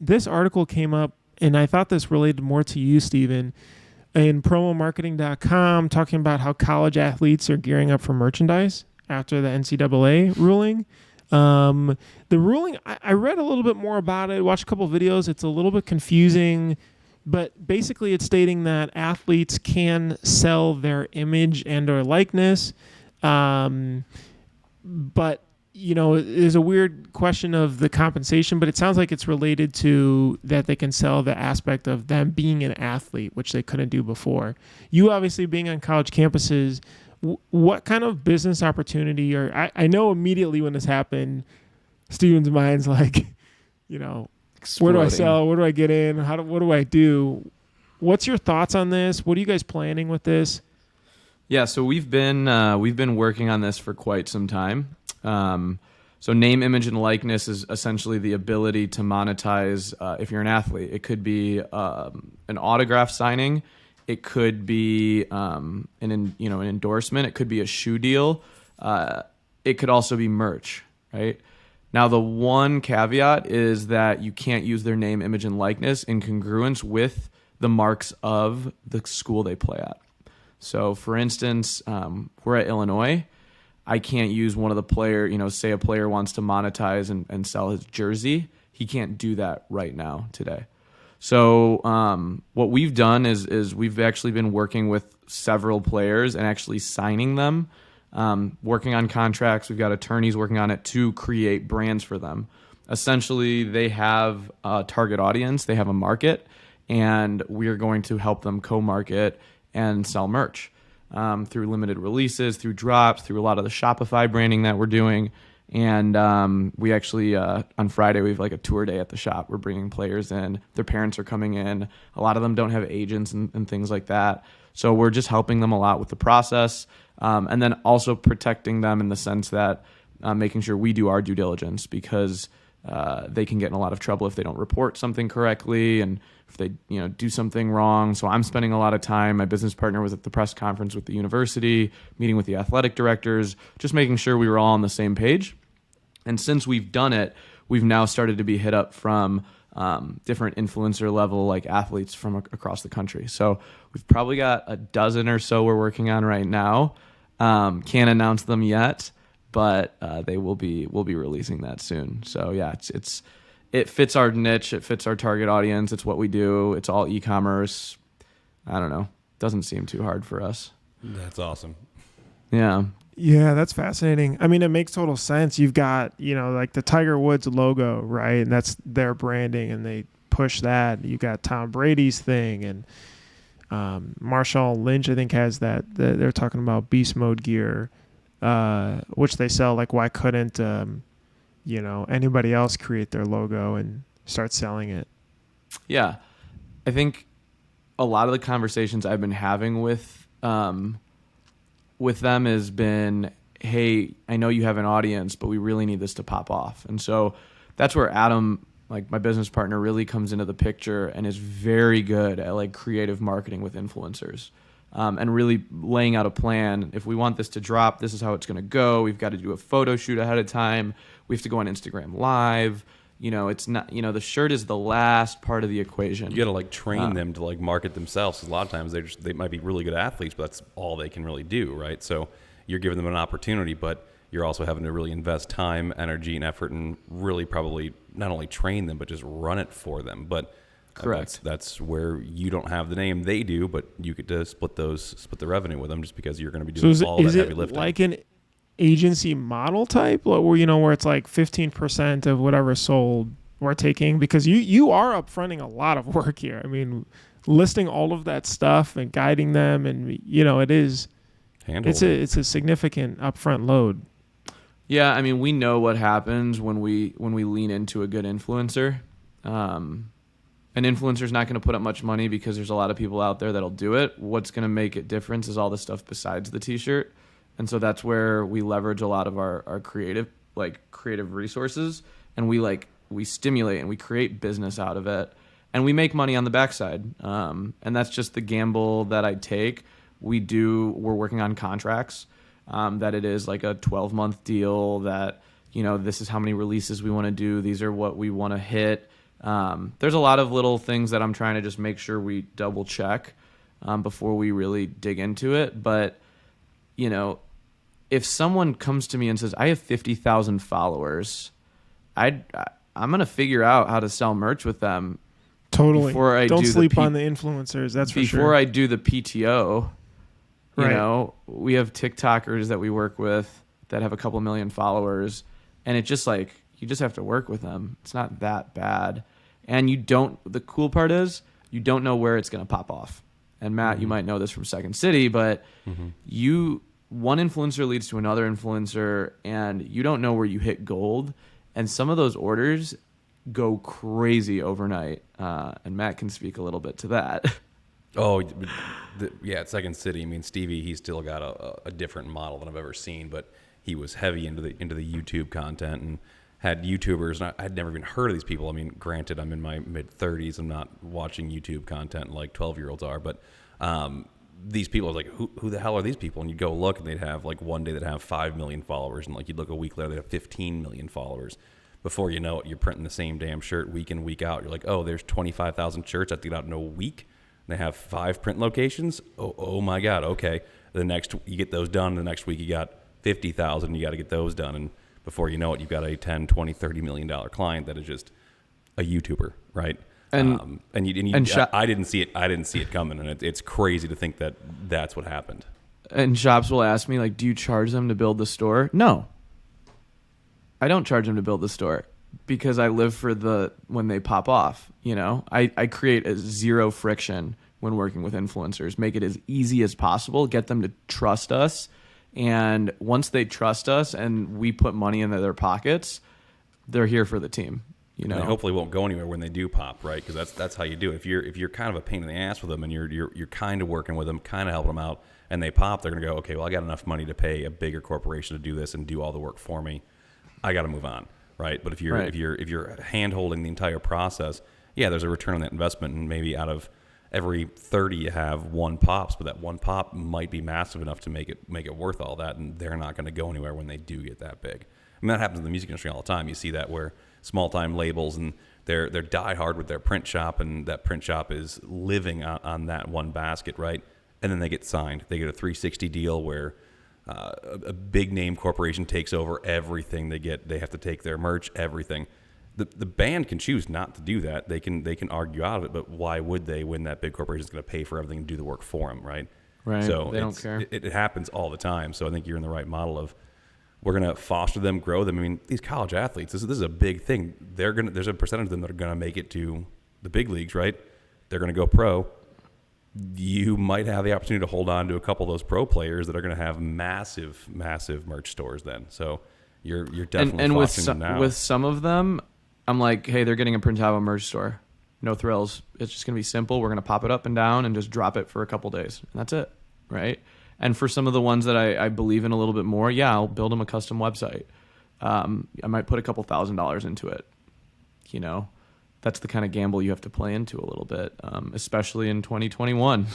This article came up, and I thought this related more to you, Steven, in promomarketing.com, talking about how college athletes are gearing up for merchandise after the NCAA ruling. The ruling, I read a little bit more about it, watched a couple of videos. It's a little bit confusing, but basically it's stating that athletes can sell their image and or likeness. But, there's a weird question of the compensation, but it sounds like it's related to that they can sell the aspect of them being an athlete, which they couldn't do before. You obviously being on college campuses, what kind of business opportunity, or I know immediately when this happened, Steven's mind's like, Exploding. where do I sell? Where do I get in? What do I do? What's your thoughts on this? What are you guys planning with this? Yeah, so we've been working on this for quite some time. So name, image, and likeness is essentially the ability to monetize if you're an athlete. It could be an autograph signing. It could be an endorsement. It could be a shoe deal. It could also be merch, right? Now, the one caveat is that you can't use their name, image, and likeness in congruence with the marks of the school they play at. So, for instance, we're at Illinois. I can't use one of the say a player wants to monetize and sell his jersey. He can't do that right now today. So what we've done is we've actually been working with several players and actually signing them, working on contracts. We've got attorneys working on it to create brands for them. Essentially, they have a target audience. They have a market, and we're going to help them co-market and sell merch. Through limited releases, through drops, through a lot of the Shopify branding that we're doing. And we actually, on Friday, we have like a tour day at the shop. We're bringing players in. Their parents are coming in. A lot of them don't have agents and things like that. So we're just helping them a lot with the process. And then also protecting them in the sense that making sure we do our due diligence, because they can get in a lot of trouble if they don't report something correctly and if they do something wrong. So I'm spending a lot of time. My business partner was at the press conference with the university, meeting with the athletic directors, just making sure we were all on the same page. And since we've done it, we've now started to be hit up from different influencer level like athletes from across the country. So we've probably got a dozen or so we're working on right now. Can't announce them yet, but they will be releasing that soon. So yeah, it fits our niche, it fits our target audience, it's what we do, it's all e-commerce. I don't know. Doesn't seem too hard for us. That's awesome. Yeah. Yeah, that's fascinating. I mean, it makes total sense. You've got, like the Tiger Woods logo, right? And that's their branding, and they push that. You got Tom Brady's thing, and Marshawn Lynch, I think, has that. They're talking about beast mode gear, which they sell. Like, why couldn't anybody else create their logo and start selling it? Yeah, I think a lot of the conversations I've been having with them has been, hey, I know you have an audience, but we really need this to pop off. And so that's where Adam, like my business partner, really comes into the picture and is very good at like creative marketing with influencers, and really laying out a plan. If we want this to drop, this is how it's going to go. We've got to do a photo shoot ahead of time. We have to go on Instagram Live. It's not, the shirt is the last part of the equation. You got to like train them to like market themselves. 'Cause a lot of times they might be really good athletes, but that's all they can really do, right? So you're giving them an opportunity, but you're also having to really invest time, energy, and effort, and really probably not only train them, but just run it for them. But correct. That's where you don't have the name, they do, but you get to split the revenue with them just because you're going to be doing all that heavy lifting. Is it like an agency model type, where it's like 15% of whatever sold we're taking? Because you are upfronting a lot of work here. I mean, listing all of that stuff and guiding them, and it is it's a significant upfront load. Yeah, I mean, we know what happens when we lean into a good influencer. An influencer's not going to put up much money because there's a lot of people out there that'll do it. What's going to make it different is all the stuff besides the t-shirt. And so that's where we leverage a lot of our creative resources, and we stimulate and we create business out of it, and we make money on the backside. And that's just the gamble that I take. We're working on contracts, that it is like a 12-month deal that, this is how many releases we want to do. These are what we want to hit. There's a lot of little things that I'm trying to just make sure we double check before we really dig into it. But, if someone comes to me and says, I have 50,000 followers, I'm going to figure out how to sell merch with them. Totally. Before I Don't do sleep on the influencers. That's for sure. Before I do the PTO, Right. we have TikTokers that we work with that have a couple million followers, and it's just like, you just have to work with them. It's not that bad. And the cool part is you don't know where it's going to pop off. And Matt, you might know this from Second City, but one influencer leads to another influencer, and you don't know where you hit gold. And some of those orders go crazy overnight. And Matt can speak a little bit to that. Oh, at Second City. I mean, Stevie, he's still got a different model than I've ever seen, but he was heavy into the YouTube content and had YouTubers. And I'd never even heard of these people. I mean, granted, I'm in my mid-30s. I'm not watching YouTube content like 12-year-olds are, but these people, I was like, who the hell are these people? And you'd go look, and they'd have, like, one day they'd have 5 million followers, and, like, you'd look a week later, they'd have 15 million followers. Before you know it, you're printing the same damn shirt week in, week out. You're like, oh, there's 25,000 shirts I have to get out in a week. They have 5 print locations. Oh my God. Okay. You get those done. The next week you got 50,000. You got to get those done. And before you know it, you've got a 10, 20, $30 million client that is just a YouTuber. Right. I didn't see it. I didn't see it coming. And it's crazy to think that that's what happened. And shops will ask me, like, do you charge them to build the store? No, I don't charge them to build the store, because I live for when they pop off. I create a zero friction when working with influencers, make it as easy as possible, get them to trust us. And once they trust us and we put money into their pockets, they're here for the team. And they hopefully won't go anywhere when they do pop, right? Because that's how you do it. If you're kind of a pain in the ass with them, and you're kind of working with them, kind of helping them out, and they pop, they're going to go, okay, well, I got enough money to pay a bigger corporation to do this and do all the work for me. I got to move on, right? But if you're hand holding the entire process, yeah, there's a return on that investment, and maybe out of every 30 you have one pops, but that one pop might be massive enough to make it worth all that, and they're not going to go anywhere when they do get that big. I mean, that happens in the music industry all the time. You see that where small time labels, and they're die hard with their print shop, and that print shop is living on that one basket, right? And then they get signed. They get a 360 deal where a big name corporation takes over everything. They have to take their merch, everything. The band can choose not to do that. They can argue out of it, but why would they when that big corporation is going to pay for everything and do the work for them, right? Right. So they don't care. It happens all the time. So I think you're in the right model of, we're going to foster them, grow them. I mean, these college athletes, this is a big thing. There's a percentage of them that are going to make it to the big leagues, right? They're going to go pro. You might have the opportunity to hold on to a couple of those pro players that are going to have massive, massive merch stores then. So you're definitely and fostering them now. With some of them, I'm like, hey, they're getting a Printavo merch store. No thrills. It's just going to be simple. We're going to pop it up and down and just drop it for a couple days. And that's it, right? And for some of the ones that I believe in a little bit more, yeah, I'll build them a custom website. I might put a couple $1,000s into it. That's the kind of gamble you have to play into a little bit, especially in 2021.